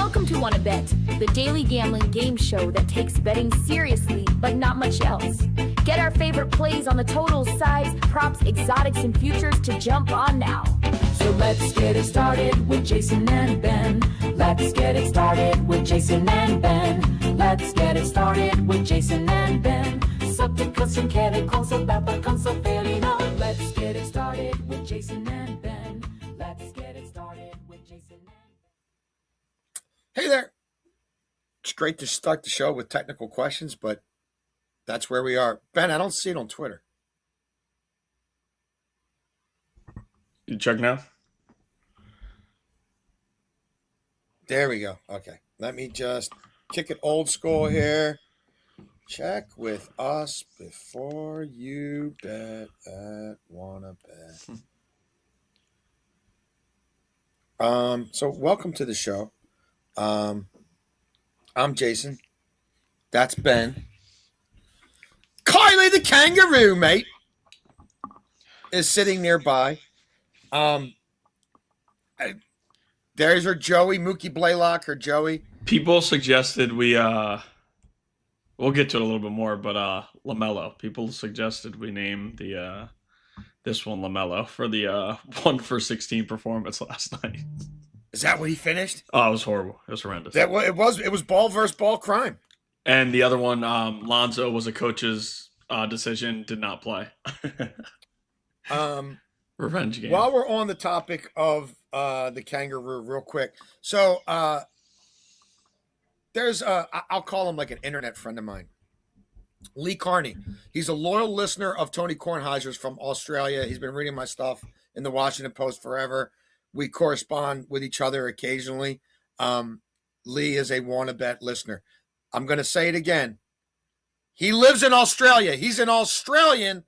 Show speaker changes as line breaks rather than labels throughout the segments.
Welcome to Wanna Bet, the daily gambling game show that takes betting seriously, but not much else. Get our favorite plays on the totals, sides, props, exotics, and futures to jump on now. So let's get it started with Jason and Ben. Let's get it started with Jason and Ben. Let's get it started with Jason and Ben. Subject som kere konsolata konsolferino. Let's get it started with Jason and Ben. Let's get it started with Jason and Ben.
Hey there. It's great to start the show with technical questions, but that's where we are. Ben, I don't see it on Twitter.
You check now?
There we go. Okay. Let me just kick it old school here. Check with us before you bet at Wanna Bet. So welcome to the show. I'm Jason. That's Ben. Kylie the kangaroo, mate, is sitting nearby. There's her Joey, Mookie Blaylock, her Joey.
People suggested we'll get to it a little bit more, but LaMelo. People suggested we name the this one LaMelo for the 1 for 16 performance last night.
Is that what he finished?
Oh, it was horrible. It was horrendous.
It was ball versus ball crime.
And the other one, Lonzo, was a coach's decision, did not play. Revenge game.
While we're on the topic of the kangaroo, real quick. So there's I'll call him like an internet friend of mine, Lee Carney. He's a loyal listener of Tony Kornheiser's from Australia. He's been reading my stuff in the Washington Post forever. We correspond with each other occasionally. Lee is a Wanna Bet listener. I'm going to say it again. He lives in Australia. He's an Australian.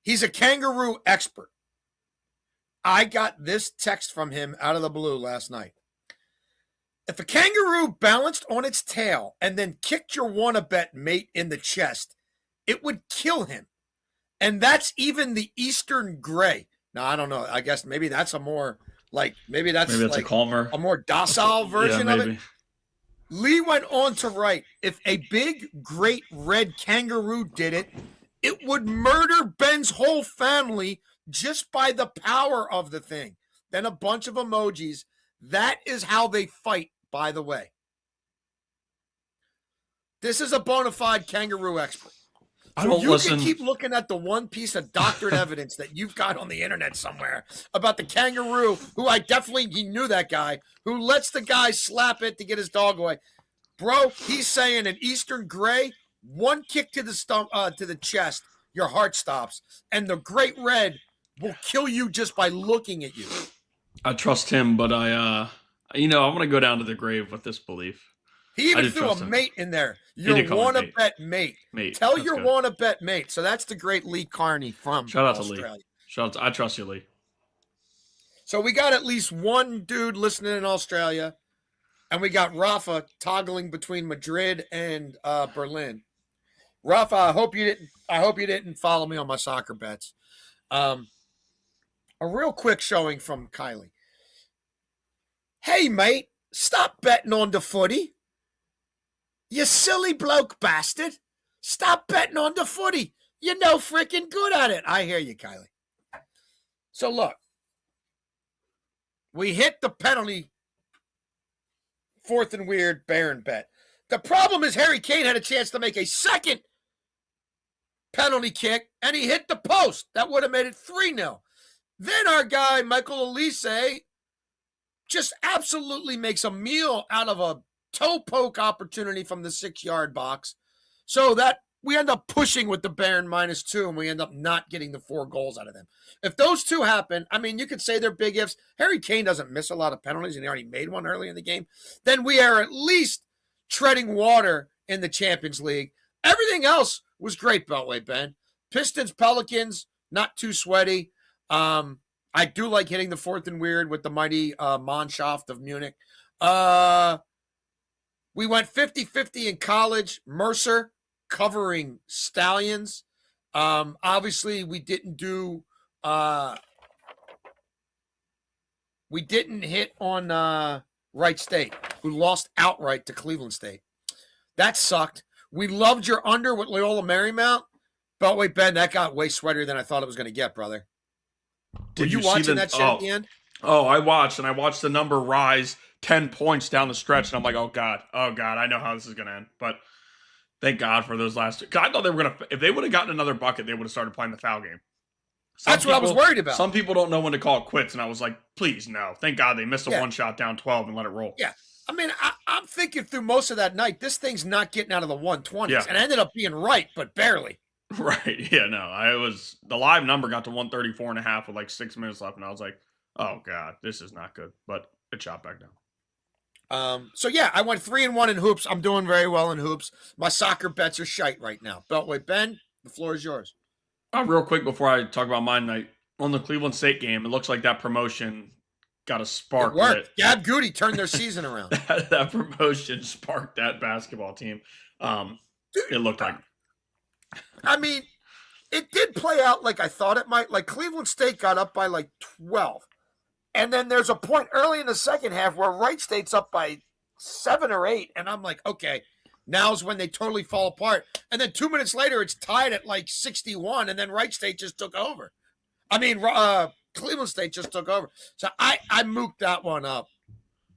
He's a kangaroo expert. I got this text from him out of the blue last night. If a kangaroo balanced on its tail and then kicked your Wanna Bet mate in the chest, it would kill him. And that's even the Eastern Grey. Now, I don't know. I guess maybe that's a more maybe that's
a calmer,
a more docile version of it. Lee went on to write, if a big, great red kangaroo did it, it would murder Ben's whole family just by the power of the thing. Then a bunch of emojis. That is how they fight, by the way. This is a bona fide kangaroo expert. So you can keep looking at the one piece of doctored evidence that you've got on the internet somewhere about the kangaroo, who he knew that guy, who lets the guy slap it to get his dog away. Bro, he's saying an Eastern Grey, one kick to the chest, your heart stops, and the Great Red will kill you just by looking at you.
I trust him, but I want to go down to the grave with this belief.
He even threw a mate in there. Your Wanna Bet mate. Tell your Wanna Bet mate. So that's the great Lee Carney from Australia.
Shout out to Lee. I trust you, Lee.
So we got at least one dude listening in Australia, and we got Rafa toggling between Madrid and Berlin. Rafa, I hope you didn't follow me on my soccer bets. A real quick showing from Kylie. Hey, mate, stop betting on the footy. You silly bloke bastard. Stop betting on the footy. You're no freaking good at it. I hear you, Kylie. So look, we hit the penalty, 4th and weird, Barron bet. The problem is Harry Kane had a chance to make a second penalty kick, and he hit the post. That would have made it 3-0. Then our guy, Michael Elise, just absolutely makes a meal out of a toe poke opportunity from the 6-yard box. So that we end up pushing with the Bayern -2, and we end up not getting the 4 goals out of them. If those two happen, I mean, you could say they're big ifs. Harry Kane doesn't miss a lot of penalties, and he already made one early in the game. Then we are at least treading water in the Champions League. Everything else was great, Beltway, Ben. Pistons, Pelicans, not too sweaty. I do like hitting the 4th and weird with the mighty Mannschaft of Munich. We went 50-50 in college. Mercer covering Stallions. Obviously, we didn't do we didn't hit on Wright State, who lost outright to Cleveland State. That sucked. We loved your under with Loyola Marymount. Beltway Ben, that got way sweatier than I thought it was going to get, brother. Were you watching that shit at the end?
Oh, I watched the number rise 10 points down the stretch, and I'm like, oh God, I know how this is going to end. But thank God for those last two. 'Cause I thought they were going to, if they would have gotten another bucket, they would have started playing the foul game.
That's what I was worried about.
Some people don't know when to call it quits, and I was like, please, no. Thank God they missed a one shot down 12 and let it roll.
Yeah. I mean, I'm thinking through most of that night, this thing's not getting out of the 120s.
Yeah.
And I ended up being right, but barely.
Right. Yeah, no. The live number got to 134.5 with like 6 minutes left, and I was like, oh God, this is not good. But it shot back down.
So yeah, I went 3-1 in hoops. I'm doing very well in hoops. My soccer bets are shite right now. Beltway Ben, the floor is yours.
Real quick before I talk about my night, on the Cleveland State game, it looks like that promotion got a spark.
It worked. Gab Goody turned their season around.
that promotion sparked that basketball team. It looked like.
I mean, it did play out like I thought it might. Like Cleveland State got up by like 12. And then there's a point early in the second half where Wright State's up by 7 or 8. And I'm like, okay, now's when they totally fall apart. And then 2 minutes later, it's tied at like 61. And then Wright State just took over. I mean, Cleveland State just took over. So I mooked that one up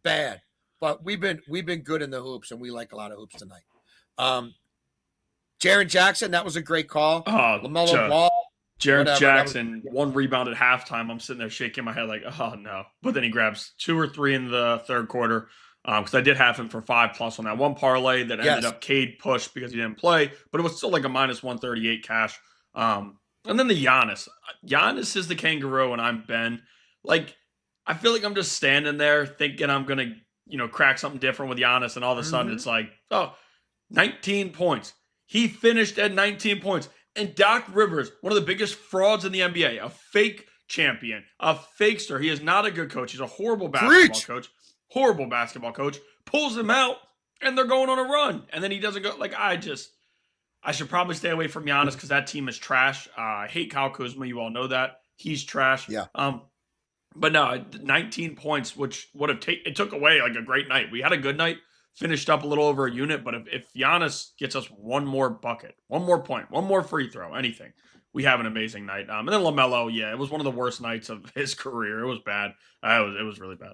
bad. But we've been good in the hoops, and we like a lot of hoops tonight. Jaren Jackson, that was a great call. LaMelo Ball.
Jaren Jackson, 1 rebound at halftime. I'm sitting there shaking my head like, oh, no. But then he grabs 2 or 3 in the third quarter because I did have him for 5+ on that one parlay that ended up Cade pushed because he didn't play. But it was still like a minus 138 cash. And then the Giannis. Giannis is the kangaroo, and I'm Ben. Like, I feel like I'm just standing there thinking I'm going to, crack something different with Giannis, and all of a sudden it's like, 19 points. He finished at 19 points. And Doc Rivers, one of the biggest frauds in the NBA, a fake champion, a fakester. He is not a good coach. He's a horrible basketball coach. Pulls him out, and they're going on a run. And then he doesn't go. Like, I should probably stay away from Giannis because that team is trash. I hate Kyle Kuzma. You all know that. He's trash.
Yeah.
But no, 19 points, which would have it took away like a great night. We had a good night, finished up a little over a unit. But if Giannis gets us one more bucket, one more point, one more free throw, anything, we have an amazing night. And then LaMelo, it was one of the worst nights of his career. It was bad. It was really bad.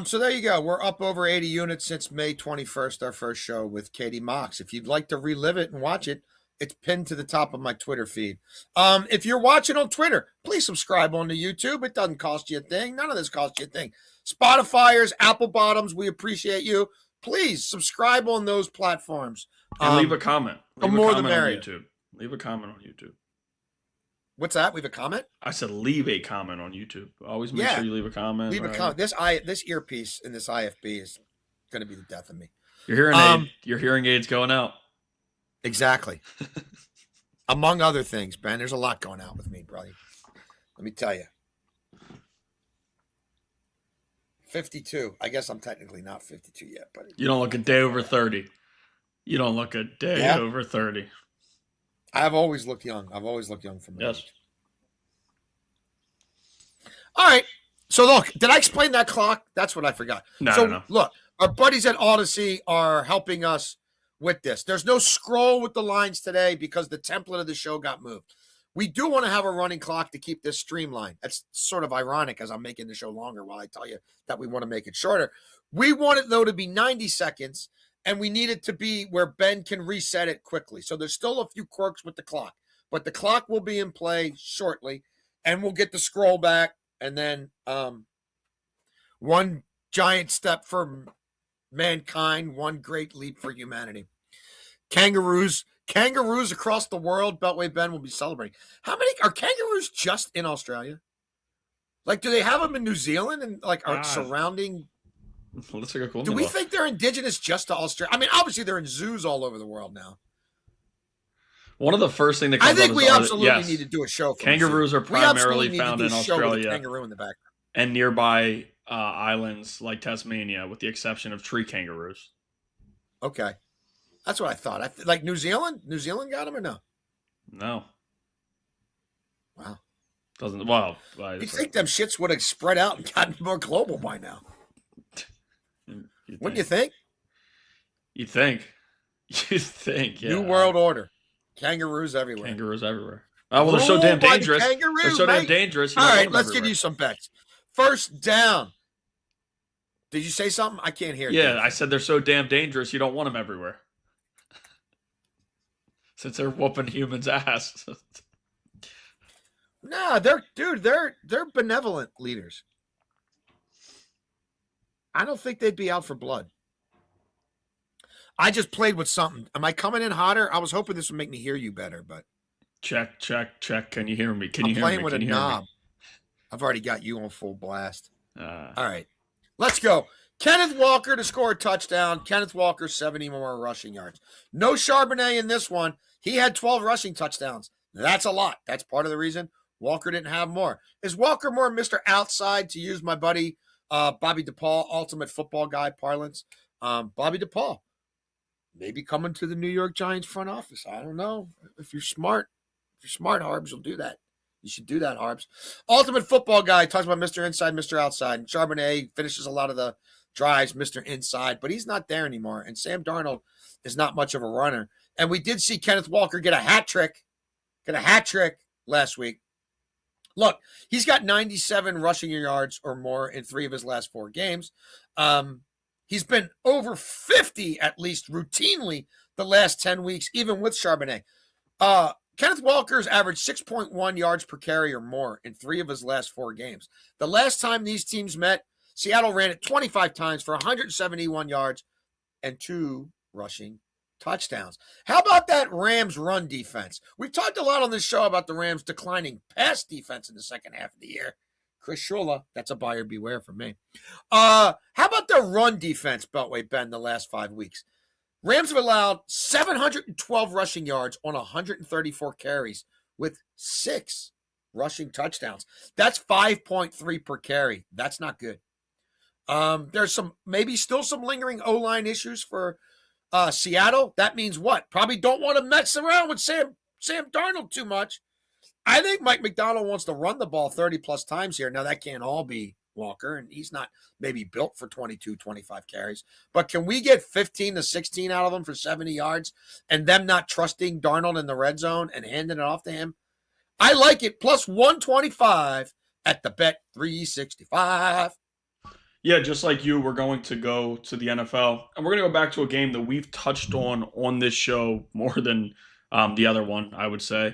So there you go. We're up over 80 units since May 21st, our first show with Katie Mox. If you'd like to relive it and watch it, it's pinned to the top of my Twitter feed. If you're watching on Twitter, please subscribe on the YouTube. It doesn't cost you a thing. None of this costs you a thing. Spotifyers, Apple Bottoms, we appreciate you. Please subscribe on those platforms.
And leave a comment.
Leave a comment on
YouTube. Leave a comment on YouTube.
What's that? Leave a comment?
I said leave a comment on YouTube. Always make sure you leave a comment.
Leave a comment. This earpiece in this IFB is going to be the death of me.
Your hearing aid's going out.
Exactly. Among other things, Ben, there's a lot going out with me, brother. Let me tell you. 52. I guess I'm technically not 52 yet, but
you don't look a day over 30. You don't look a day over 30.
I've always looked young. I've always looked young from my age. All right. So look, did I explain that clock? That's what I forgot.
No.
Look, our buddies at Odyssey are helping us with this. There's no scroll with the lines today because the template of the show got moved. We do want to have a running clock to keep this streamlined. That's sort of ironic as I'm making the show longer while I tell you that we want to make it shorter. We want it, though, to be 90 seconds, and we need it to be where Ben can reset it quickly. So there's still a few quirks with the clock, but the clock will be in play shortly, and we'll get the scroll back, and then one giant step for mankind, one great leap for humanity. Kangaroos across the world. Beltway Ben will be celebrating. How many are kangaroos just in Australia? Like, do they have them in New Zealand and like are surrounding?
Let's take a cool.
Do we think they're indigenous just to Australia? I mean, obviously they're in zoos all over the world now.
One of the first things that comes
I think
up
we absolutely need to do a show.
Kangaroos are primarily found in Australia
kangaroo in the background
and nearby islands like Tasmania, with the exception of tree kangaroos.
Okay, that's what I thought. Like New Zealand. New Zealand got them or no?
No.
Wow.
Doesn't well.
You'd think them shits would have spread out and gotten more global by now. Wouldn't you think?
You think? You think? Yeah.
New World Order. Kangaroos everywhere.
Kangaroos everywhere. Oh well, they're so damn dangerous. They're so damn dangerous.
All right, let's give you some bets. First down. Did you say something? I can't hear.
Yeah, I said they're so damn dangerous. You don't want them everywhere. Since they're whooping humans' ass.
No, they're benevolent leaders. I don't think they'd be out for blood. I just played with something. Am I coming in hotter? I was hoping this would make me hear you better, but
check. Can you hear me? Can you hear me?
I'm playing with a knob. I've already got you on full blast. All right, let's go. Kenneth Walker to score a touchdown. Kenneth Walker, 70 more rushing yards. No Charbonnet in this one. He had 12 rushing touchdowns. That's a lot. That's part of the reason Walker didn't have more. Is Walker more Mr. Outside, to use my buddy Bobby DePaul, ultimate football guy parlance? Bobby DePaul, maybe coming to the New York Giants front office. I don't know. If you're smart, Harbs, you'll do that. You should do that, Harbs. Ultimate football guy talks about Mr. Inside, Mr. Outside. And Charbonnet finishes a lot of the drives, Mr. Inside, but he's not there anymore. And Sam Darnold is not much of a runner. And we did see Kenneth Walker get a hat trick last week. Look, he's got 97 rushing yards or more in 3 of his last 4 games. He's been over 50 at least routinely the last 10 weeks, even with Charbonnet. Kenneth Walker's averaged 6.1 yards per carry or more in 3 of his last 4 games. The last time these teams met, Seattle ran it 25 times for 171 yards and 2 rushing touchdowns. How about that Rams run defense? We've talked a lot on this show about the Rams declining pass defense in the second half of the year. Chris Shula, that's a buyer beware for me. How about the run defense, Beltway Ben, the last 5 weeks? Rams have allowed 712 rushing yards on 134 carries with 6 rushing touchdowns. That's 5.3 per carry. That's not good. There's maybe still some lingering O-line issues for Seattle. That means what? Probably don't want to mess around with Sam Darnold too much. I think Mike McDonald wants to run the ball 30-plus times here. Now, that can't all be Walker, and he's not maybe built for 22, 25 carries. But can we get 15 to 16 out of him for 70 yards and them not trusting Darnold in the red zone and handing it off to him? I like it. Plus 125 at the Bet 365.
Yeah, just like you, we're going to go to the NFL, and we're going to go back to a game that we've touched on this show more than the other one, I would say.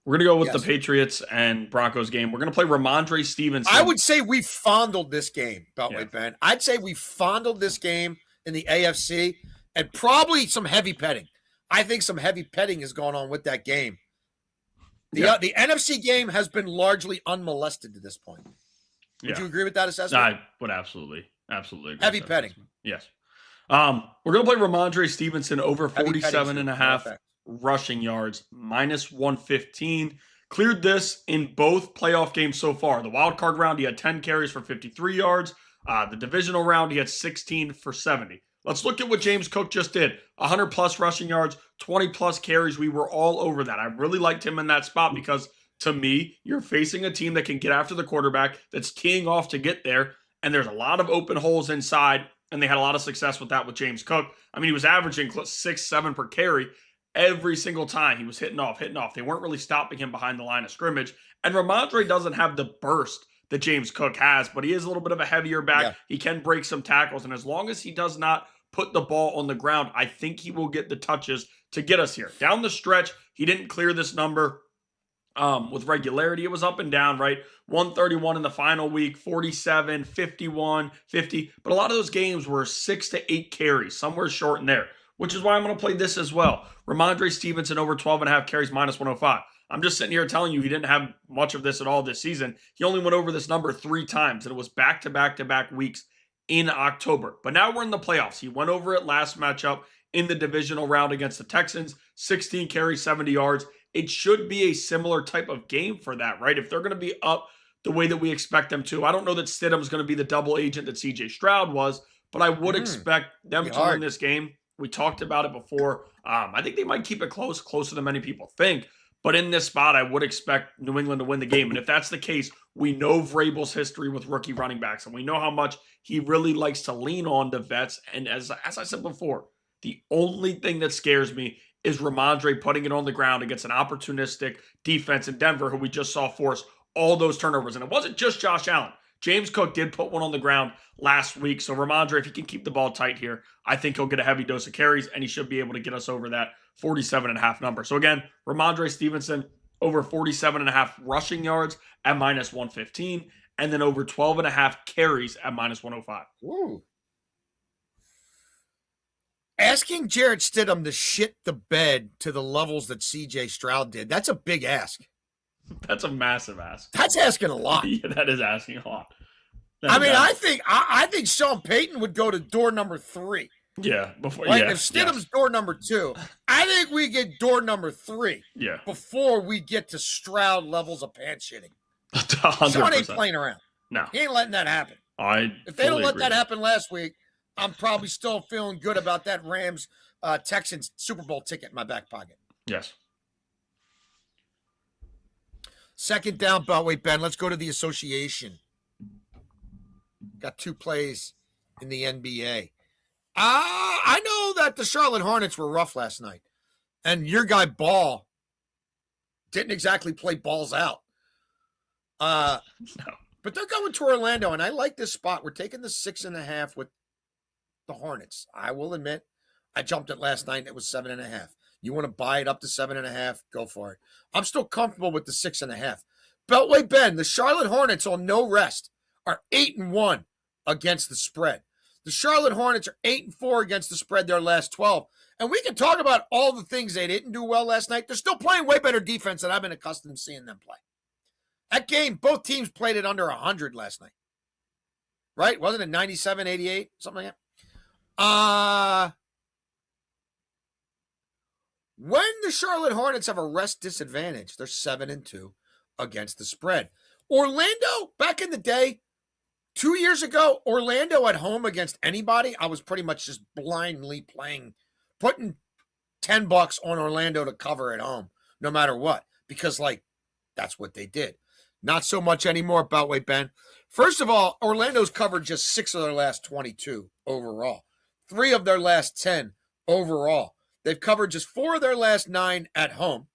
We're going to go with the Patriots and Broncos game. We're going to play Ramondre Stevenson.
I would say we fondled this game, Beltway Ben. I'd say we fondled this game in the AFC and probably some heavy petting. I think some heavy petting is going on with that game. The NFC game has been largely unmolested to this point. Would you agree with that assessment?
I would absolutely agree.
Heavy petting.
Yes. We're going to play Ramondre Stevenson over 47.5 rushing yards, minus 115. Cleared this in both playoff games so far. The wild card round, he had 10 carries for 53 yards. The divisional round, he had 16 for 70. Let's look at what James Cook just did. 100-plus rushing yards, 20-plus carries. We were all over that. I really liked him in that spot because, to me, you're facing a team that can get after the quarterback, that's teeing off to get there, and there's a lot of open holes inside, and they had a lot of success with that with James Cook. I mean, he was averaging 6-7 per carry every single time. He was hitting off. They weren't really stopping him behind the line of scrimmage. And Ramondre doesn't have the burst that James Cook has, but he is a little bit of a heavier back. Yeah. He can break some tackles, and as long as he does not put the ball on the ground, I think he will get the touches to get us here. Down the stretch, he didn't clear this number with regularity. It was up and down, right? 131 in the final week, 47, 51, 50. But a lot of those games were 6 to 8 carries, somewhere short in there, which is why I'm going to play this as well. Ramondre Stevenson over 12.5 carries, minus 105. I'm just sitting here telling you he didn't have much of this at all this season. He only went over this number 3 times, and it was back-to-back weeks in October. But now we're in the playoffs. He went over it last matchup in the divisional round against the Texans, 16 carries, 70 yards. It should be a similar type of game for that, right? If they're going to be up the way that we expect them to. I don't know that Stidham's going to be the double agent that C.J. Stroud was, but I would expect them to win this game. We talked about it before. I think they might keep it closer than many people think. But in this spot, I would expect New England to win the game. And if that's the case, we know Vrabel's history with rookie running backs, and we know how much he really likes to lean on the vets. And as I said before, the only thing that scares me is Ramondre putting it on the ground against an opportunistic defense in Denver, who we just saw force all those turnovers. And it wasn't just Josh Allen. James Cook did put one on the ground last week. So Ramondre, if he can keep the ball tight here, I think he'll get a heavy dose of carries, and he should be able to get us over that 47.5 number. So again, Ramondre Stevenson over 47.5 rushing yards at minus 115, and then over 12.5 carries at minus 105.
Ooh. Asking Jarrett Stidham to shit the bed to the levels that CJ Stroud did, that's a big ask.
That's a massive ask.
That's asking a lot.
Yeah, that is asking a lot.
I think Sean Payton would go to door number 3.
Yeah, before
If Stidham's door number 2, I think we get door number 3.
Yeah,
before we get to Stroud levels of pants shitting.
100%.
Sean ain't playing around.
No,
He ain't letting that happen. If they
fully
don't let
agree.
that happen last week, I'm probably still feeling good about that Rams Texans Super Bowl ticket in my back pocket.
Yes.
Second down, Beltway Ben. Let's go to the association. Got 2 plays in the NBA. I know that the Charlotte Hornets were rough last night, and your guy Ball didn't exactly play balls out.
No.
But they're going to Orlando, and I like this spot. We're taking the 6.5 with the Hornets. I will admit, I jumped it last night. And it was 7.5. You want to buy it up to 7.5? Go for it. I'm still comfortable with the 6.5. Beltway Ben, the Charlotte Hornets on no rest are 8-1 against the spread. The Charlotte Hornets are 8-4 against the spread their last 12. And we can talk about all the things they didn't do well last night. They're still playing way better defense than I've been accustomed to seeing them play. That game, both teams played it under 100 last night. Right? Wasn't it 97, 88? Something like that. When the Charlotte Hornets have a rest disadvantage, they're 7-2 against the spread. Orlando, back in the day, 2 years ago, Orlando at home against anybody, I was pretty much just blindly putting $10 on Orlando to cover at home, no matter what, because that's what they did. Not so much anymore, Beltway Ben. First of all, Orlando's covered just 6 of their last 22 overall, 3 of their last 10 overall. They've covered just 4 of their last 9 at home.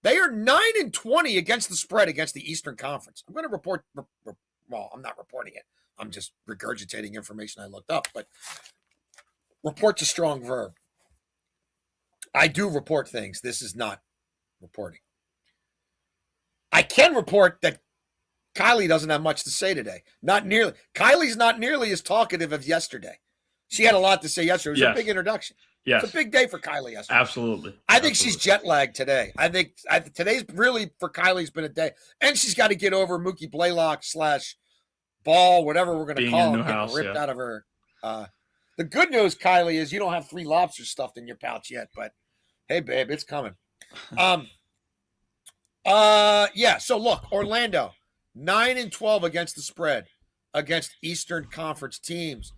They are 9-20 against the spread against the Eastern Conference. I'm going to report. Well, I'm not reporting it. I'm just regurgitating information I looked up. But report's a strong verb. I do report things. This is not reporting. I can report that Kylie doesn't have much to say today. Not nearly. Kylie's not nearly as talkative as yesterday. She had a lot to say yesterday. It was a big introduction.
Yes.
It's a big day for Kylie yesterday.
Absolutely.
I think she's jet lagged today. I think today's really, for Kylie's, been a day. And she's got to get over Mookie Blaylock / Ball, whatever we're going to call him, getting ripped out of her. The good news, Kylie, is you don't have 3 lobsters stuffed in your pouch yet. But, hey, babe, it's coming. So, look, Orlando, 9-12 against the spread against Eastern Conference teams.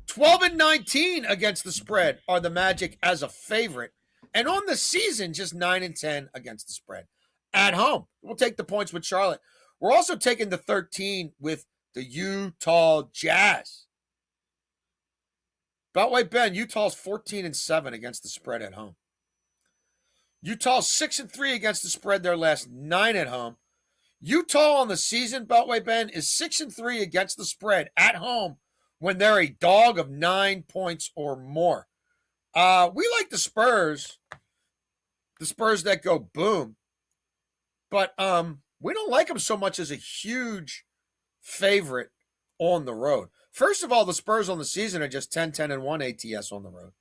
12-19 against the spread are the Magic as a favorite. And on the season, just 9-10 against the spread. At home, we'll take the points with Charlotte. We're also taking the 13 with the Utah Jazz. Beltway Ben, Utah's 14-7 against the spread at home. Utah's 6-3 against the spread their last 9 at home. Utah on the season, Beltway Ben, is 6-3 against the spread at home when they're a dog of 9 points or more. We like the Spurs that go boom, but we don't like them so much as a huge favorite on the road. First of all, the Spurs on the season are just 10-1 ATS on the road.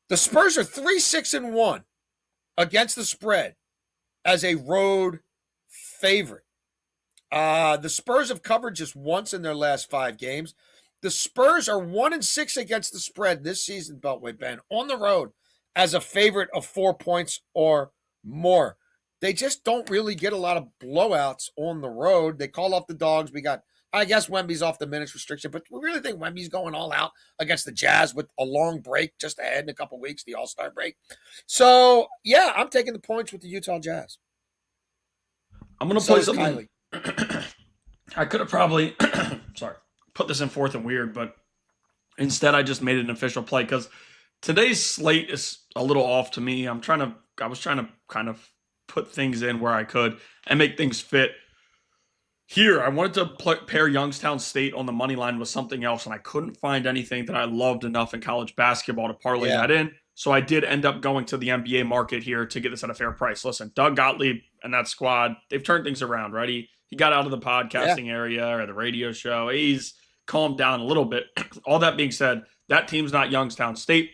The Spurs are 3-6-1 against the spread as a road favorite. The Spurs have covered just once in their last 5 games. The Spurs are 1-6 against the spread this season, Beltway Ben, on the road as a favorite of 4 points or more. They just don't really get a lot of blowouts on the road. They call off the dogs. We got I guess Wemby's off the minutes restriction, but we really think Wemby's going all out against the Jazz with a long break just ahead in a couple weeks, the All-Star break. So, yeah, I'm taking the points with the Utah Jazz.
I'm going to play something. I could have probably, put this in fourth and weird, but instead I just made it an official play because today's slate is a little off to me. I was trying to kind of put things in where I could and make things fit. Here, I wanted to pair Youngstown State on the money line with something else, and I couldn't find anything that I loved enough in college basketball to parlay that in. So I did end up going to the NBA market here to get this at a fair price. Listen, Doug Gottlieb and that squad, they've turned things around, right? He got out of the podcasting area or the radio show. He's calmed down a little bit. All that being said, that team's not Youngstown State.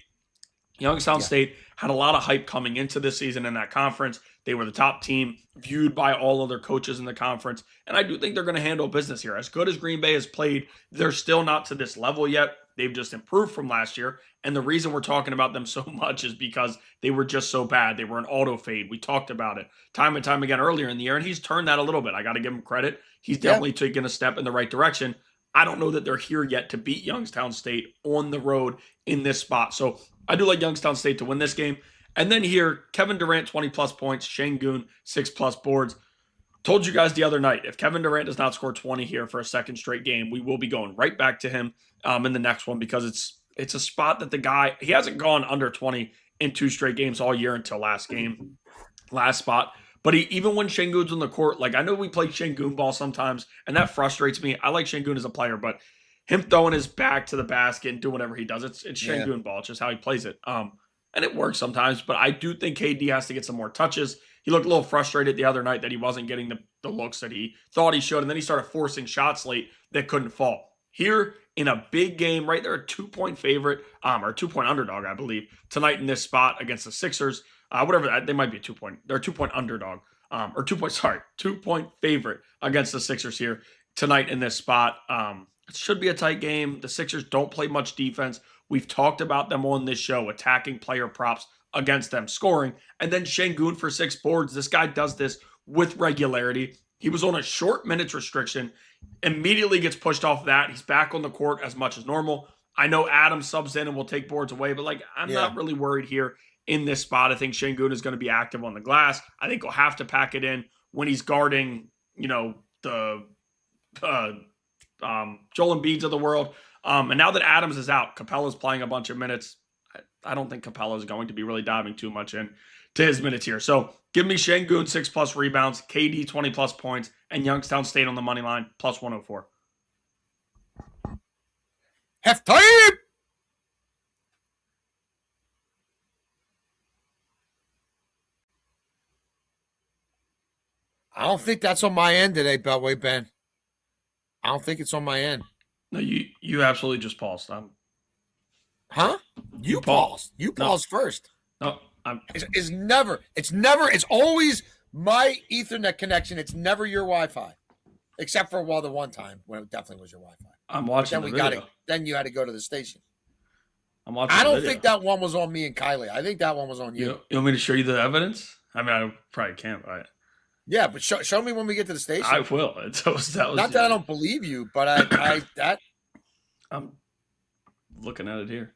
Youngstown State had a lot of hype coming into this season in that conference. They were the top team viewed by all other coaches in the conference. And I do think they're going to handle business here. As good as Green Bay has played, they're still not to this level yet. They've just improved from last year. And the reason we're talking about them so much is because they were just so bad. They were an auto fade. We talked about it time and time again earlier in the year, and he's turned that a little bit. I got to give him credit. He's definitely taken a step in the right direction. I don't know that they're here yet to beat Youngstown State on the road in this spot. So I do like Youngstown State to win this game. And then here, Kevin Durant, 20-plus points. Şengün, 6-plus boards. Told you guys the other night, if Kevin Durant does not score 20 here for a second straight game, we will be going right back to him in the next one because it's a spot that the guy, he hasn't gone under 20 in 2 straight games all year until last spot. But even when Şengün's on the court, like I know we play Şengün ball sometimes, and that frustrates me. I like Şengün as a player, but him throwing his back to the basket and doing whatever he does, it's Şengün ball. It's just how he plays it. And it works sometimes, but I do think KD has to get some more touches. He looked a little frustrated the other night that he wasn't getting the looks that he thought he should, and then he started forcing shots late that couldn't fall. Here in a big game, right there, a 2-point favorite, or 2-point underdog, I believe, tonight in this spot against the Sixers. They might be a 2-point. They're a 2-point underdog, or 2-point favorite against the Sixers here tonight in this spot. It should be a tight game. The Sixers don't play much defense. We've talked about them on this show, attacking player props against them, scoring. And then Şengün for 6 boards. This guy does this with regularity. He was on a short minutes restriction, immediately gets pushed off that. He's back on the court as much as normal. I know Adam subs in and will take boards away, but I'm not really worried here in this spot. I think Şengün is going to be active on the glass. I think he'll have to pack it in when he's guarding, the Joel Embiid's of the world. And now that Adams is out, Capella's playing a bunch of minutes. I don't think Capella is going to be really diving too much in to his minutes here. So give me Şengün 6+ rebounds, KD 20+ points, and Youngstown State on the money line plus 104.
Half time. I don't think that's on my end today, Beltway Ben. I don't think it's on my end.
No, you absolutely just paused.
Huh? You paused. You paused first.
No,
it's always my Ethernet connection. It's never your Wi-Fi. Except for the one time when it definitely was your Wi-Fi.
I'm watching the video.
Then you had to go to the station.
I'm watching
I don't think that one was on me and Kylie. I think that one was on you.
You want me to show you the evidence? I mean, I probably can't, right?
Yeah, but show me when we get to the station.
I will. Not
that I don't believe you, but
I'm looking at it here.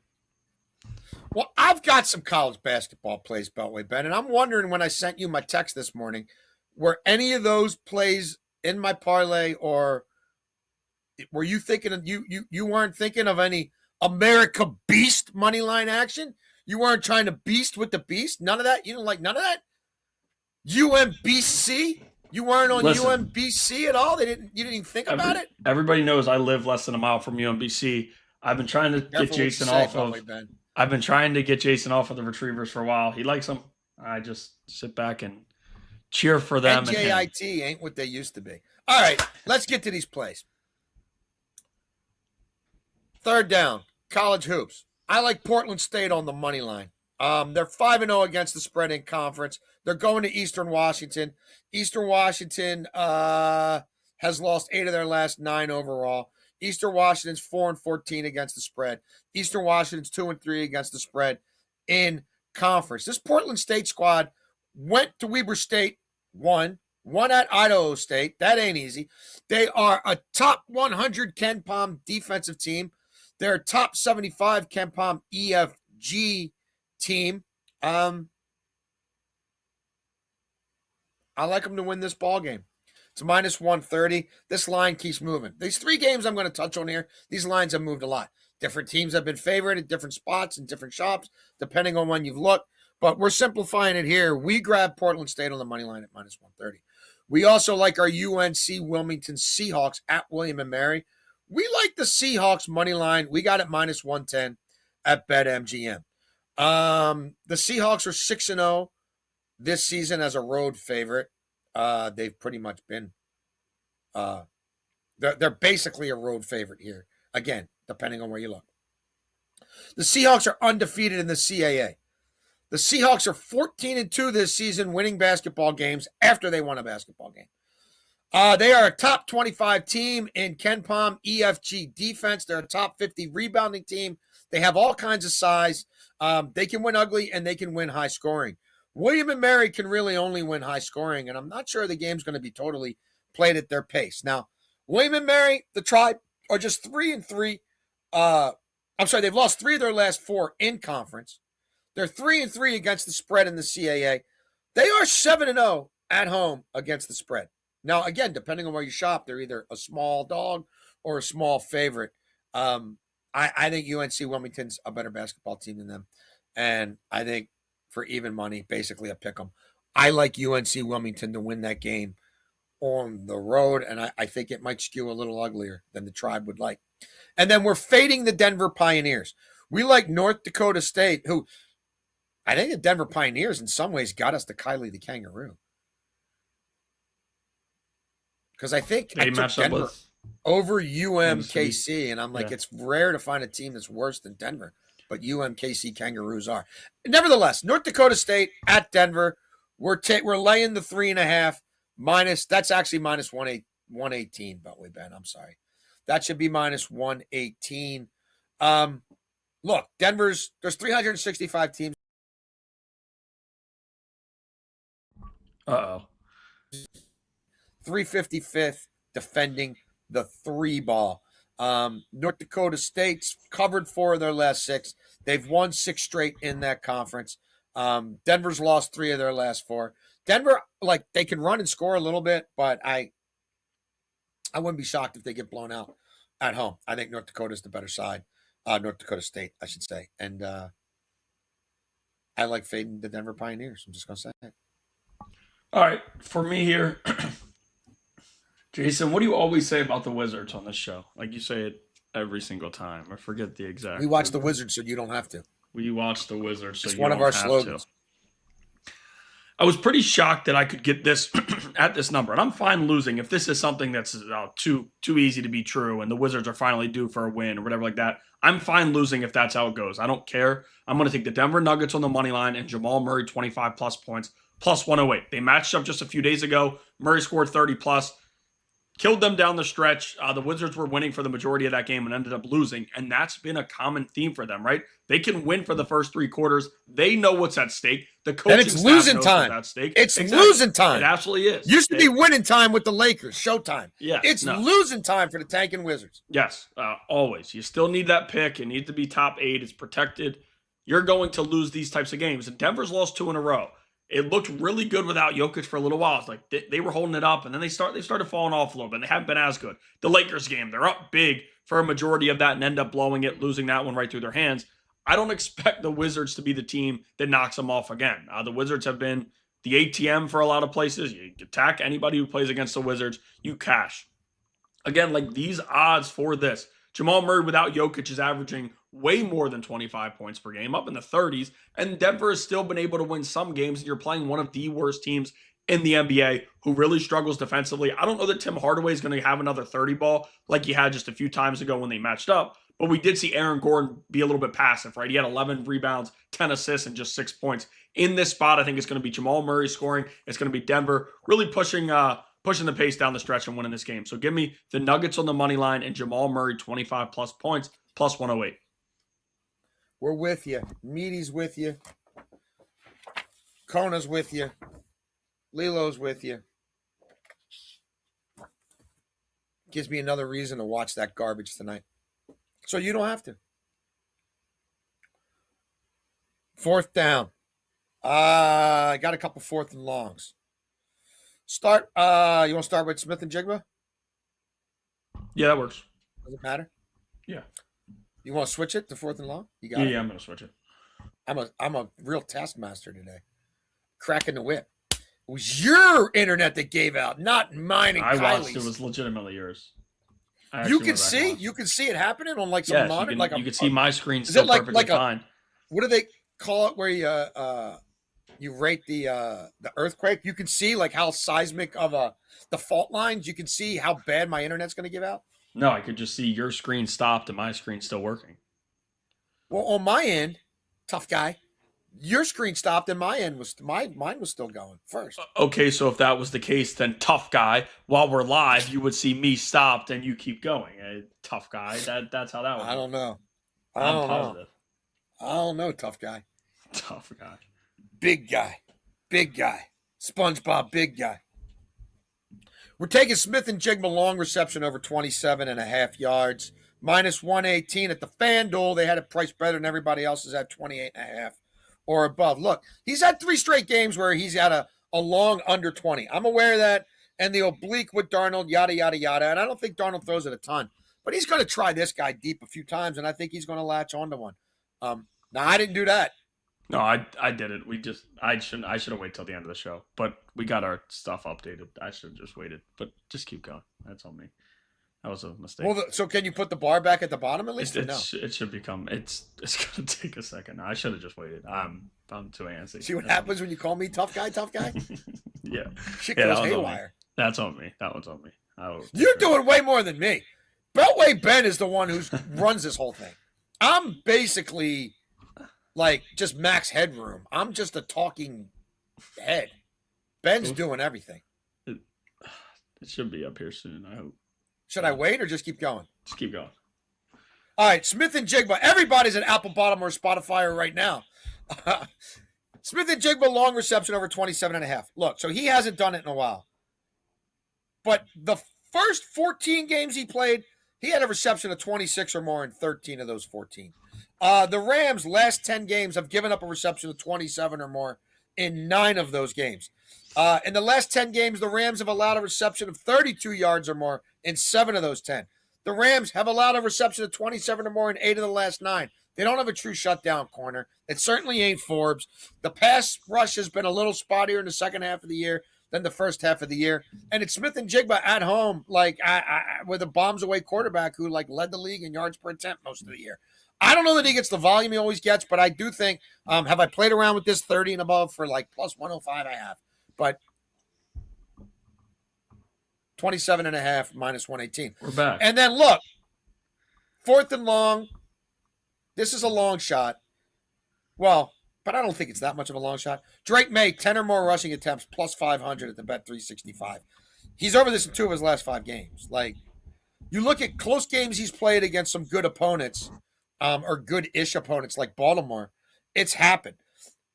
Well, I've got some college basketball plays, Beltway Ben, and I'm wondering when I sent you my text this morning, were any of those plays in my parlay, or were you thinking of you weren't thinking of any America Beast money line action? You weren't trying to beast with the beast? None of that? You don't like none of that? UMBC? You weren't on UMBC at all? You didn't even think about it?
Everybody knows I live less than a mile from UMBC. I've been trying to get Jason off of the Retrievers for a while. He likes them. I just sit back and cheer for them.
NJIT ain't what they used to be. All right, let's get to these plays. Third down, college hoops. I like Portland State on the money line. They're 5-0 against the spread in conference. They're going to Eastern Washington. Eastern Washington has lost 8 of their last 9 overall. Eastern Washington's 4-14 against the spread. Eastern Washington's 2-3 against the spread in conference. This Portland State squad went to Weber State, won, one at Idaho State. That ain't easy. They are a top 100 KenPom defensive team. They're a top 75 KenPom EFG team. I like them to win this ball game. It's minus 130. This line keeps moving. These 3 games I'm going to touch on here, these lines have moved a lot. Different teams have been favored at different spots and different shops, depending on when you've looked. But we're simplifying it here. We grab Portland State on the money line at minus 130. We also like our UNC Wilmington Seahawks at William & Mary. We like the Seahawks money line. We got it minus 110 at BetMGM. The Seahawks are 6-0 this season as a road favorite. They've pretty much been they're basically a road favorite here. Again, depending on where you look. The Seahawks are undefeated in the CAA. The Seahawks are 14-2 this season, winning basketball games after they won a basketball game. They are a top 25 team in KenPom EFG defense. They're a top 50 rebounding team. They have all kinds of size. They can win ugly and they can win high scoring. William & Mary can really only win high scoring, and I'm not sure the game's going to be totally played at their pace. Now, William & Mary, the Tribe, are just 3-3. They've lost 3 of their last 4 in conference. They're 3-3 against the spread in the CAA. They are 7-0 at home against the spread. Now, again, depending on where you shop, they're either a small dog or a small favorite. I think UNC Wilmington's a better basketball team than them. And I think for even money, basically a pick 'em. I like UNC Wilmington to win that game on the road, and I think it might skew a little uglier than the Tribe would like. And then we're fading the Denver Pioneers. We like North Dakota State, who I think the Denver Pioneers in some ways got us to Kylie the Kangaroo. Because I think
They
I took
matched up
Denver
with
over UMKC, and I'm like,
Yeah.
it's rare to find a team that's worse than Denver, but UMKC Kangaroos are. Nevertheless, North Dakota State at Denver, we're laying the 3.5 minus. That's actually minus 118, but we Ben. I'm sorry, that should be minus 118. Look, there's 365 teams. 355th defending the 3 ball. North Dakota State's covered 4 of their last 6. They've won 6 straight in that conference. Denver's lost 3 of their last 4. Denver, like, they can run and score a little bit, but I wouldn't be shocked if they get blown out at home. I think North Dakota's the better side. North Dakota State, I should say. And I like fading the Denver Pioneers. I'm just going to say it.
All right, for me here, Jason, what do you always say about the Wizards on this show? Like you say it every single time. I forget the exact.
We watch the Wizards so you don't have to.
We watch the Wizards so
It's
you
one
don't
of our
have
slogans.
to. I was pretty shocked that I could get this at this number, and I'm fine losing if this is something that's too easy to be true, and the Wizards are finally due for a win or whatever like that. I'm fine losing if that's how it goes. I don't care. I'm going to take the Denver Nuggets on the money line and Jamal Murray 25 plus points plus 108. They matched up just a few days ago. Murray scored 30 plus. Killed them down the stretch. The Wizards were winning for the majority of that game and ended up losing. And that's been a common theme for them, right? They can win for the first 3 quarters. They know what's at stake. The coaching
And it's
staff
losing
knows
time.
what's at stake.
It's
Exactly.
losing time.
It absolutely is.
Used to be winning time with the Lakers, showtime.
Yeah,
It's
no.
losing time for the tanking Wizards.
Yes, always. You still need that pick. It needs to be top 8. It's protected. You're going to lose these types of games. And Denver's lost 2 in a row. It looked really good without Jokic for a little while. It's like they were holding it up, and then they started falling off a little bit. They haven't been as good. The Lakers game, they're up big for a majority of that and end up blowing it, losing that one right through their hands. I don't expect the Wizards to be the team that knocks them off again. The Wizards have been the ATM for a lot of places. You attack anybody who plays against the Wizards, you cash. Again, like these odds for this, Jamal Murray without Jokic is averaging way more than 25 points per game, up in the 30s, and Denver has still been able to win some games, and you're playing one of the worst teams in the NBA who really struggles defensively. I don't know that Tim Hardaway is going to have another 30 ball like he had just a few times ago when they matched up, but we did see Aaron Gordon be a little bit passive, right? He had 11 rebounds, 10 assists, and just 6 points. In this spot, I think it's going to be Jamal Murray scoring. It's going to be Denver really pushing the pace down the stretch and winning this game. So give me the Nuggets on the money line and Jamal Murray 25 plus points plus 108.
We're with you. Meaty's with you. Kona's with you. Lilo's with you. Gives me another reason to watch that garbage tonight. So you don't have to. Fourth down. I got a couple fourth and longs. You want to start with Smith and Jigba?
Yeah, that works.
Does it matter?
Yeah.
You want to switch it to fourth and long? You got
Yeah,
it.
yeah, I'm gonna switch it.
I'm a real taskmaster today. Cracking the whip. It was your internet that gave out, not mine and
I watched.
Kylie's.
It was legitimately yours.
You can see it happening on like some
Yes,
monitor.
you can see my screen
is
still
it like-
perfectly
like a-
fine.
What do they call it? Where you rate the earthquake? You can see like how seismic of the fault lines. You can see how bad my internet's going to give out.
No, I could just see your screen stopped and my screen still working.
Well, on my end, tough guy, your screen stopped and mine was still going first.
Okay, so if that was the case, then tough guy, while we're live, you would see me stopped and you keep going. Tough guy, that's how that would
I don't know.
I'm positive.
I don't know, tough guy.
Tough guy.
Big guy. SpongeBob, big guy. We're taking Smith and Jigma long reception over 27.5 yards. Minus 118 at the FanDuel. They had it priced better than everybody else's at 28.5 or above. Look, he's had 3 straight games where he's had a long under 20. I'm aware of that. And the oblique with Darnold, yada, yada, yada. And I don't think Darnold throws it a ton. But he's going to try this guy deep a few times, and I think he's going to latch onto one. Now, I didn't do that.
No, I did it. I should have waited till the end of the show. But we got our stuff updated. I should have just waited. But just keep going. That's on me. That was a mistake.
Well, so can you put the bar back at the bottom at least?
It should become. It's gonna take a second. I should have just waited. I'm too antsy.
See what happens when you call me tough guy?
Yeah.
Shit
Yeah,
goes
that one's
haywire.
That's on me. That one's on me.
You're doing way more than me. Beltway Ben is the one who runs this whole thing. I'm basically like just max headroom. I'm just a talking head. Ben's doing everything.
It should be up here soon, I hope.
Should I wait or just keep going?
Just keep going.
All right, Smith and Jigba. Everybody's at Apple Bottom or Spotify right now. Smith and Jigba long reception over 27.5. Look, so he hasn't done it in a while. But the first 14 games he played, he had a reception of 26 or more in 13 of those 14. The Rams' last 10 games have given up a reception of 27 or more in 9 of those games. In the last 10 games, the Rams have allowed a reception of 32 yards or more in 7 of those 10. The Rams have allowed a reception of 27 or more in 8 of the last 9. They don't have a true shutdown corner. It certainly ain't Forbes. The pass rush has been a little spottier in the second half of the year than the first half of the year. And it's Smith and Jigba at home, like with a bombs away quarterback who like led the league in yards per attempt most of the year. I don't know that he gets the volume he always gets, but I do think, have I played around with this 30 and above for like plus 105? I have. But 27.5 minus 118.
We're back.
And then look, fourth and long. This is a long shot. Well, but I don't think it's that much of a long shot. Drake May, 10 or more rushing attempts, plus 500 at the bet 365. He's over this in 2 of his last 5 games. Like, you look at close games he's played against some good opponents, or good-ish opponents like Baltimore, it's happened.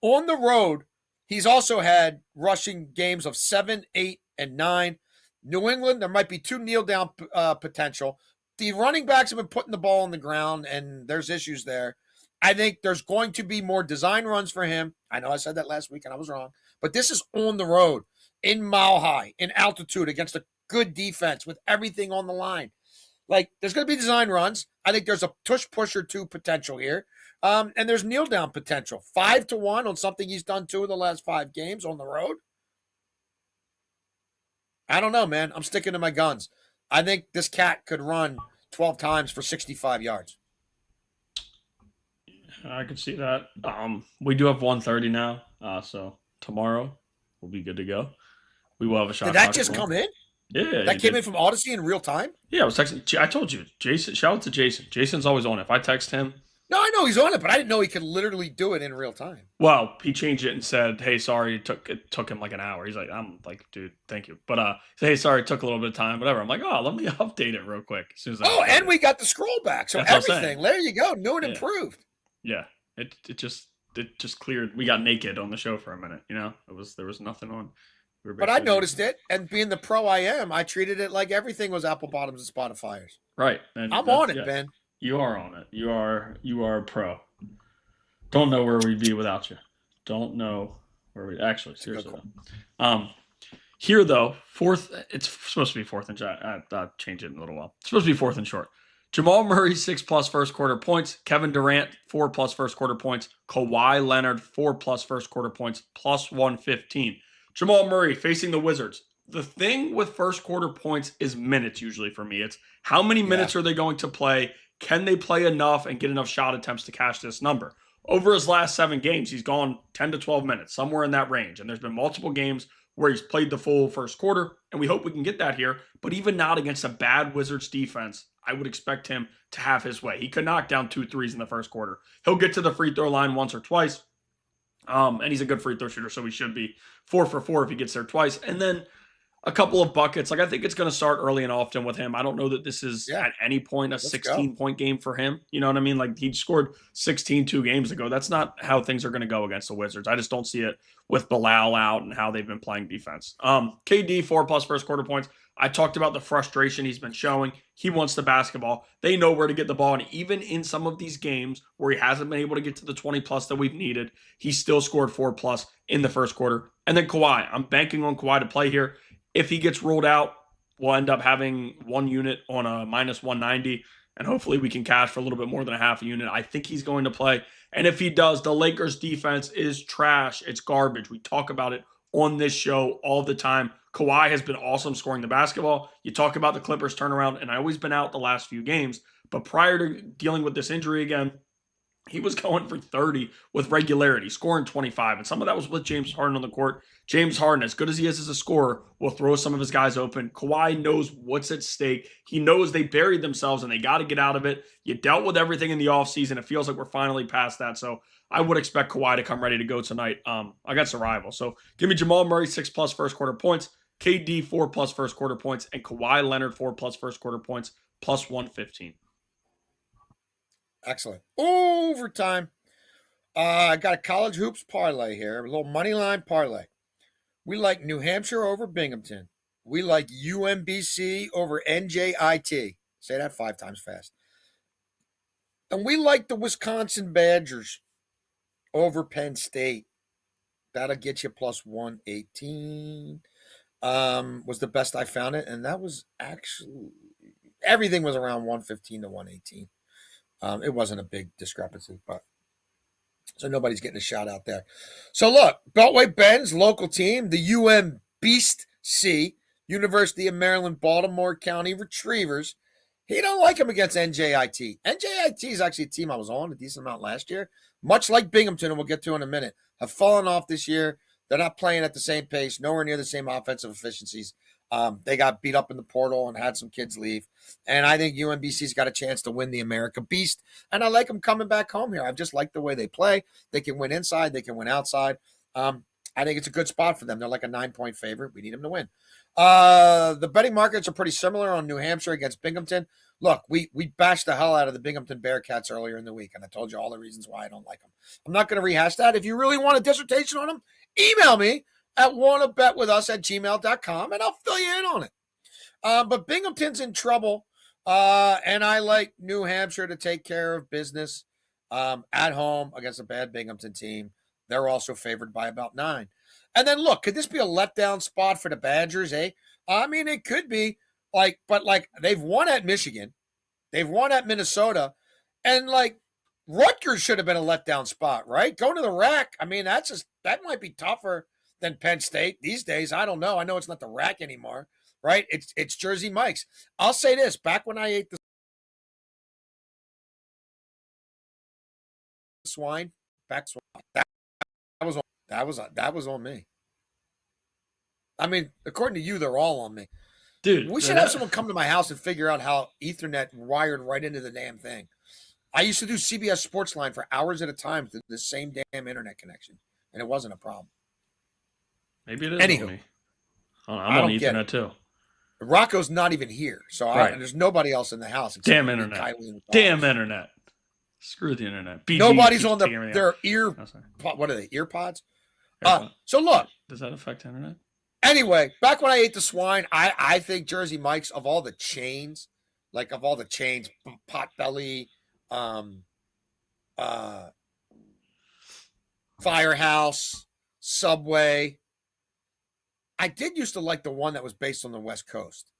On the road, he's also had rushing games of 7, 8, and 9. New England, there might be 2 kneel-down potential. The running backs have been putting the ball on the ground, and there's issues there. I think there's going to be more design runs for him. I know I said that last week, and I was wrong. But this is on the road, in Mile High, in altitude, against a good defense with everything on the line. Like, there's going to be design runs. I think there's a tush-push or 2 potential here. And there's kneel-down potential. 5-1 on something he's done 2 of the last 5 games on the road. I don't know, man. I'm sticking to my guns. I think this cat could run 12 times for 65 yards.
I can see that. We do have 1:30 now, so tomorrow we'll be good to go. We will have a shot.
Did that just come in?
Yeah,
that came in from Odyssey in real time?
Yeah, I was texting. I told you, Jason. Shout out to Jason. Jason's always on it. If I text him.
No, I know he's on it, but I didn't know he could literally do it in real time.
Well, he changed it and said, "Hey, sorry, it took him like an hour." He's like, "I'm like, dude, thank you," but hey, sorry, it took a little bit of time, whatever. I'm like, "Oh, let me update it real quick." As soon as
and we got the scroll back, so
That's
everything. There you go, new and improved.
Yeah, it just cleared. We got naked on the show for a minute. You know, there was nothing on. We were
But I
basically
noticed it, and being the pro I am, I treated it like everything was apple bottoms and Spotifyers.
right. And
I'm on it,
yeah,
Ben.
you are on it. You are a pro. Don't know where we'd be without you. Don't know where we actually seriously though. Here though, fourth. It's supposed to be fourth and I'll change it in a little while. It's supposed to be fourth and short. Jamal Murray 6+ first quarter points. Kevin Durant 4+ first quarter points. Kawhi Leonard 4+ first quarter points plus 115. Jamal Murray facing the Wizards. The thing with first quarter points is minutes usually for me. It's how many minutes are they going to play? Can they play enough and get enough shot attempts to cash this number? Over his last 7 games, he's gone 10 to 12 minutes, somewhere in that range. And there's been multiple games where he's played the full first quarter, and we hope we can get that here. But even not against a bad Wizards defense, I would expect him to have his way. He could knock down 2 threes in the first quarter. He'll get to the free throw line once or twice. And he's a good free throw shooter, so he should be 4 for 4 if he gets there twice. And then a couple of buckets. Like, I think it's going to start early and often with him. I don't know that this is at any point a 16-point game for him. You know what I mean? Like, he scored 16 2 games ago. That's not how things are going to go against the Wizards. I just don't see it with Bilal out and how they've been playing defense. KD 4+ first quarter points. I talked about the frustration he's been showing. He wants the basketball. They know where to get the ball. And even in some of these games where he hasn't been able to get to the 20+ that we've needed, he still scored 4+ in the first quarter. And then Kawhi. I'm banking on Kawhi to play here. If he gets ruled out, we'll end up having 1 unit on a minus 190. And hopefully we can cash for a little bit more than a half a unit. I think he's going to play. And if he does, the Lakers defense is trash. It's garbage. We talk about it on this show all the time. Kawhi has been awesome scoring the basketball. You talk about the Clippers turnaround, and I've always been out the last few games. But prior to dealing with this injury again, he was going for 30 with regularity, scoring 25. And some of that was with James Harden on the court. James Harden, as good as he is as a scorer, will throw some of his guys open. Kawhi knows what's at stake. He knows they buried themselves and they got to get out of it. You dealt with everything in the offseason. It feels like we're finally past that. So I would expect Kawhi to come ready to go tonight against a rival. So give me Jamal Murray 6+ first quarter points, KD 4+ first quarter points, and Kawhi Leonard 4+ first quarter points plus 115.
Excellent. Overtime. I got a college hoops parlay here, a little money line parlay. We like New Hampshire over Binghamton. We like UMBC over NJIT. Say that 5 times fast. And we like the Wisconsin Badgers over Penn State. That'll get you plus 118. Was the best I found it. And that was actually, everything was around 115 to 118. It wasn't a big discrepancy, but so nobody's getting a shout out there. So look, Beltway Ben's local team, the UM Beast C, University of Maryland, Baltimore County Retrievers. He don't like him against NJIT. NJIT is actually a team I was on a decent amount last year, much like Binghamton, and we'll get to in a minute, have fallen off this year. They're not playing at the same pace, nowhere near the same offensive efficiencies. They got beat up in the portal and had some kids leave. And I think UMBC's got a chance to win the America Beast. And I like them coming back home here. I just like the way they play. They can win inside. They can win outside. I think it's a good spot for them. They're like a 9-point favorite. We need them to win. The betting markets are pretty similar on New Hampshire against Binghamton. Look, we bashed the hell out of the Binghamton Bearcats earlier in the week, and I told you all the reasons why I don't like them. I'm not going to rehash that. If you really want a dissertation on them, email me at wannabetwithus@gmail.com, and I'll fill you in on it. But Binghamton's in trouble, and I like New Hampshire to take care of business at home against a bad Binghamton team. They're also favored by about 9. And then, look, could this be a letdown spot for the Badgers, eh? I mean, it could be. But they've won at Michigan. They've won at Minnesota. And, Rutgers should have been a letdown spot, right? Going to the rack, I mean, that might be tougher than Penn State these days. I don't know. I know it's not the rack anymore, right? It's Jersey Mike's. I'll say this. Back when I ate the swine, that was on me. I mean, according to you, they're all on me.
Dude,
we should have someone come to my house and figure out how Ethernet wired right into the damn thing. I used to do CBS Sportsline for hours at a time through the same damn internet connection, and it wasn't a problem.
Maybe it is
Anywho,
on me. I'm on Ethernet too.
Rocco's not even here, so
right.
There's nobody else in the house.
Damn internet. Damn internet. Screw the internet. BG
Nobody's on their ear. What are they? Ear pods? So look.
Does that affect internet?
Anyway, back when I ate the swine, I think Jersey Mike's of all the chains, Potbelly, Firehouse, Subway. I did used to like the one that was based on the West Coast.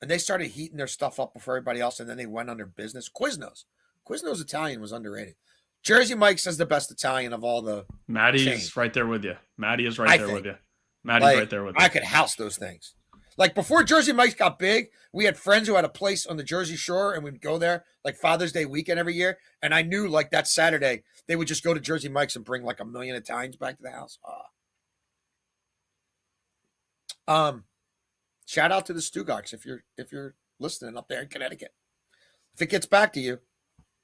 And they started heating their stuff up before everybody else, and then they went under business. Quiznos. Quiznos Italian was underrated. Jersey Mike's is the best Italian of all the
Maddie's
chains.
right there with you. Maddie is right there with you. Maddie's
Like,
right there with you.
I could house those things. Like before Jersey Mike's got big, we had friends who had a place on the Jersey Shore, and we'd go there like Father's Day weekend every year. And I knew like that Saturday they would just go to Jersey Mike's and bring like a million Italians back to the house. Shout out to the Stugarts if you're listening up there in Connecticut. If it gets back to you,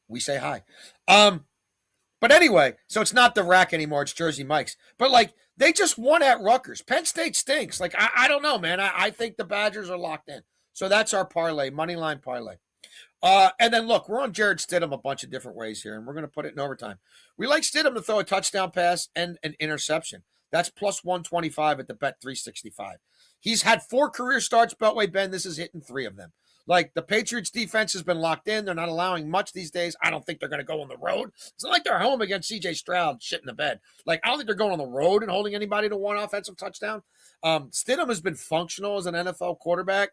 we say hi. But anyway, so it's not the Rack anymore. It's Jersey Mike's. But, like, they just won at Rutgers. Penn State stinks. Like, I don't know, man. I think the Badgers are locked in. So that's our parlay, moneyline parlay. And then, look, we're on Jared Stidham a bunch of different ways here, and we're going to put it in overtime. We like Stidham to throw a touchdown pass and an interception. That's plus 125 at the Bet 365. He's had 4 career starts, Beltway Ben. This is hitting 3 of them. Like, the Patriots defense has been locked in. They're not allowing much these days. I don't think they're going to go on the road. It's not like they're home against C.J. Stroud shit in the bed. Like, I don't think they're going on the road and holding anybody to 1 offensive touchdown. Stidham has been functional as an NFL quarterback.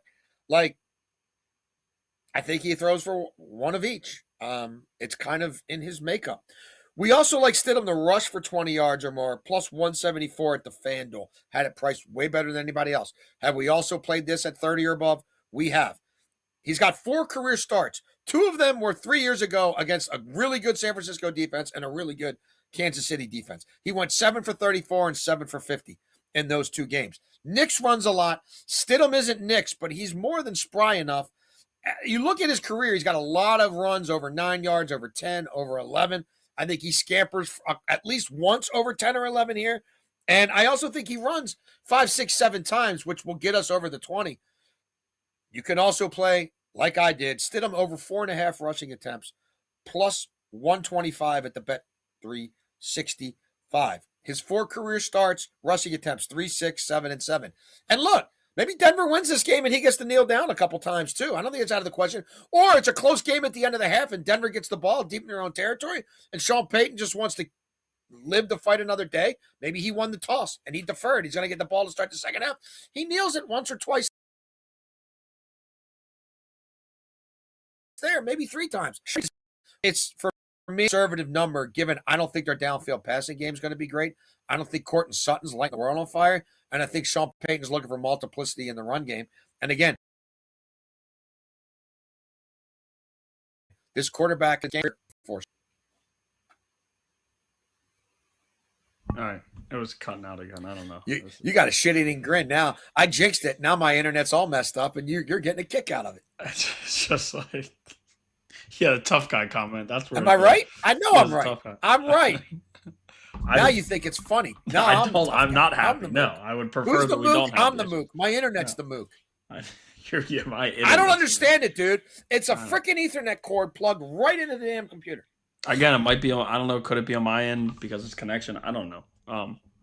Like, I think he throws for 1 of each. It's kind of in his makeup. We also like Stidham to rush for 20 yards or more, plus 174 at the FanDuel. Had it priced way better than anybody else. Have we also played this at 30 or above? We have. He's got 4 career starts. 2 of them were 3 years ago against a really good San Francisco defense and a really good Kansas City defense. He went 7 for 34 and 7 for 50 in those 2 games. Nix runs a lot. Stidham isn't Nix, but he's more than spry enough. You look at his career, he's got a lot of runs over 9 yards, over 10, over 11. I think he scampers at least once over 10 or 11 here. And I also think he runs 5, 6, 7 times, which will get us over the 20. You can also play, like I did, Stidham over 4.5 rushing attempts, plus 125 at the Bet 365. His 4 career starts, rushing attempts, 3, 6, 7, and 7. And look, maybe Denver wins this game and he gets to kneel down a couple times too. I don't think it's out of the question. Or it's a close game at the end of the half and Denver gets the ball deep in their own territory and Sean Payton just wants to live to fight another day. Maybe he won the toss and he deferred. He's going to get the ball to start the second half. He kneels it once or twice there, maybe 3 times. It's for me a conservative number given I don't think their downfield passing game is going to be great. I don't think Courtland Sutton's lighting the world on fire. And I think Sean Payton's looking for multiplicity in the run game. And again, this quarterback is game force.
All right. It was cutting out again. I don't know.
You got a shit-eating grin now. I jinxed it. Now my internet's all messed up, and you're getting a kick out of it.
It's just like, yeah, the tough guy comment. That's where.
Am I right? I know I'm right. I'm right. Now
I,
you think it's funny. No,
I'm not happy. No, I would prefer that we don't have
I'm the mook. My internet's the mook.
my
I don't understand it, dude. It's a freaking Ethernet cord plugged right into the damn computer.
Again, it might be on, I don't know, could it be on my end because it's connection? I don't know.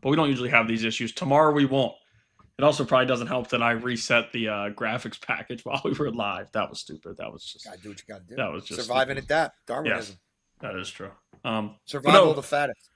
But we don't usually have these issues. Tomorrow we won't. It also probably doesn't help that I reset the graphics package while we were live. That was stupid. That was just.
Gotta do what you gotta do.
That was just
survive and adapt. Darwinism.
Yes, that is true.
Survival of the fattest.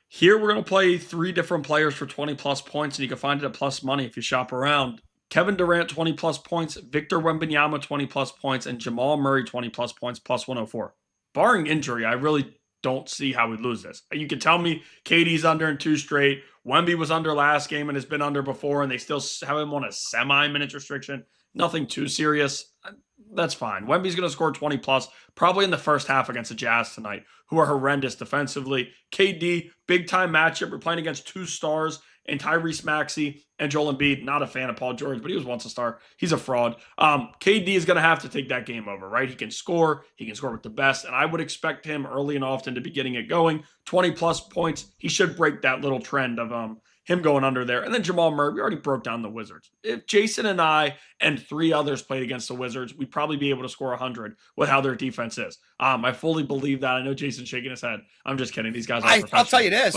Here we're going to play 3 different players for 20 plus points, and you can find it at plus money if you shop around. Kevin Durant 20 plus points, Victor Wembanyama 20 plus points, and Jamal Murray 20 plus points plus 104. Barring injury, I really don't see how we lose this. You can tell me KD's under in 2 straight. Wemby was under last game and has been under before, and they still have him on a semi-minutes restriction. Nothing too serious. That's fine. Wemby's going to score 20 plus, probably in the first half against the Jazz tonight, who are horrendous defensively. KD, big time matchup. We're playing against 2 stars and Tyrese Maxey and Joel Embiid. Not a fan of Paul George, but he was once a star. He's a fraud. KD is going to have to take that game over, right? He can score. He can score with the best, and I would expect him early and often to be getting it going. 20 plus points. He should break that little trend of him going under there. And then Jamal Murray, we already broke down the Wizards. If Jason and I and 3 others played against the Wizards, we'd probably be able to score 100 with how their defense is. I fully believe that. I know Jason's shaking his head. I'm just kidding. These guys are professionals.
I'll tell you this.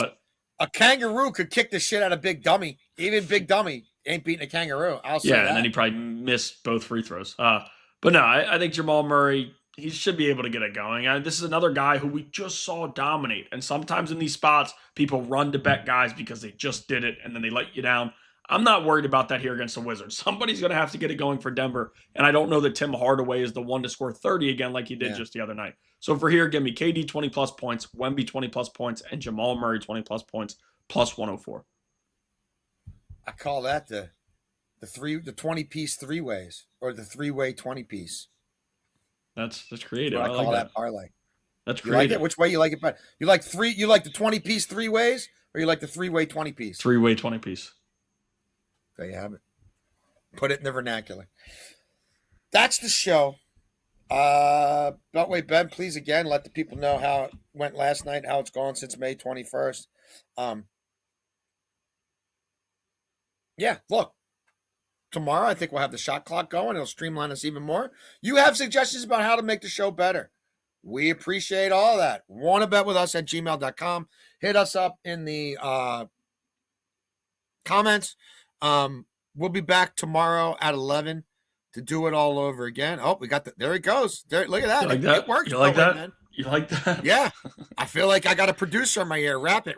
A kangaroo could kick the shit out of Big Dummy. Even Big Dummy ain't beating a kangaroo. I'll say
Yeah,
that.
and then he probably missed both free throws. But no, I think Jamal Murray, he should be able to get it going. This is another guy who we just saw dominate. And sometimes in these spots, people run to bet guys because they just did it and then they let you down. I'm not worried about that here against the Wizards. Somebody's going to have to get it going for Denver. And I don't know that Tim Hardaway is the one to score 30 again like he did just the other night. So for here, give me KD 20-plus points, Wemby 20-plus points, and Jamal Murray 20-plus points, plus 104.
I call that the 20-piece three-ways, or the three-way 20-piece.
That's creative.
I call that parlay.
That's
creative.
creative.
Like Which way you like it better? You like the 20-piece three-ways, or you like the three-way 20-piece?
Three-way 20-piece.
There you have it. Put it in the vernacular. That's the show. Beltway Ben, please again let the people know how it went last night, how it's gone since May 21st. Yeah, look. Tomorrow, I think we'll have the shot clock going. It'll streamline us even more. You have suggestions about how to make the show better. We appreciate all that. Want to bet with us at gmail.com. Hit us up in the comments. We'll be back tomorrow at 11 to do it all over again. Oh, we got there it goes. There, look at that.
You like that?
It works.
You like that?
Man.
You like that?
Yeah. I feel like I got a producer in my ear. Wrap it.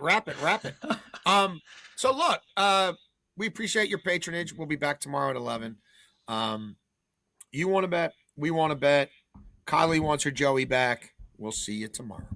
So look, we appreciate your patronage. We'll be back tomorrow at 11. You want to bet? We want to bet. Kylie wants her Joey back. We'll see you tomorrow.